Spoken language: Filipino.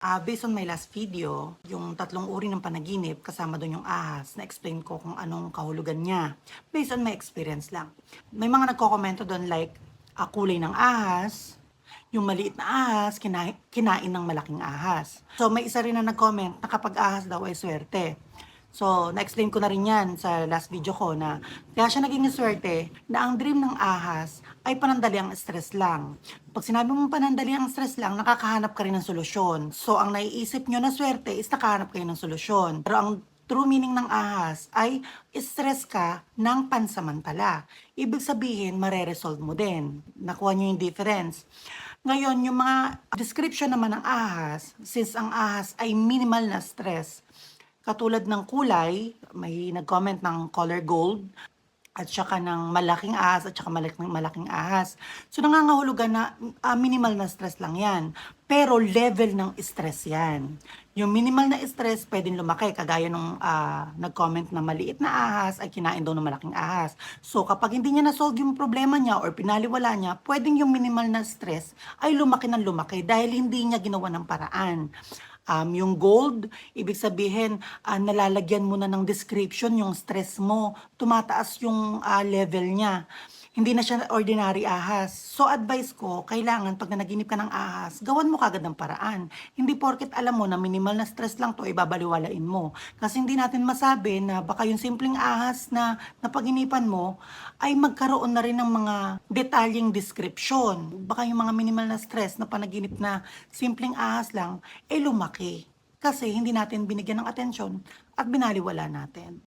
Based on my last video, yung tatlong uri ng panaginip, kasama doon yung ahas, na-explain ko kung anong kahulugan niya. Based on my experience lang. May mga nagko-komento doon like, kulay ng ahas, yung maliit na ahas, kinain ng malaking ahas. So may isa rin na nag-comment na kapag ahas daw ay swerte. So, na-explain ko na rin yan sa last video ko na kaya siya naging swerte na ang dream ng ahas ay panandaliang stress lang. Pag sinabi mong panandaliang stress lang, nakakahanap ka rin ng solusyon. So, ang naiisip nyo na swerte is nakahanap kayo ng solusyon. Pero ang true meaning ng ahas ay stress ka ng pansamantala. Ibig sabihin, mare-resolve mo din. Nakuha nyo yung difference. Ngayon, yung mga description naman ng ahas, since ang ahas ay minimal na stress, katulad ng kulay, may nag-comment ng color gold, at saka ng malaking ahas at saka malaking ahas. So nangangahulugan na minimal na stress lang yan. Pero level ng stress yan. Yung minimal na stress pwedeng lumaki kagaya nung nag-comment na maliit na ahas ay kinain daw ng malaking ahas. So kapag hindi niya na-solve yung problema niya or pinaliwala niya, pwedeng yung minimal na stress ay lumaki ng lumaki dahil hindi niya ginawa ng paraan. Yung gold, ibig sabihin, nalalagyan mo na ng description yung stress mo, tumataas yung level niya. Hindi na siya ordinary ahas. So advice ko, kailangan pag nanaginip ka ng ahas, gawan mo kagad ng paraan. Hindi porket alam mo na minimal na stress lang to, ibabaliwalain mo. Kasi hindi natin masabi na baka yung simpleng ahas na napaginipan mo ay magkaroon na rin ng mga detalyeng description. Baka yung mga minimal na stress na panaginip na simpleng ahas lang, lumaki. Kasi hindi natin binigyan ng atensyon at binaliwala natin.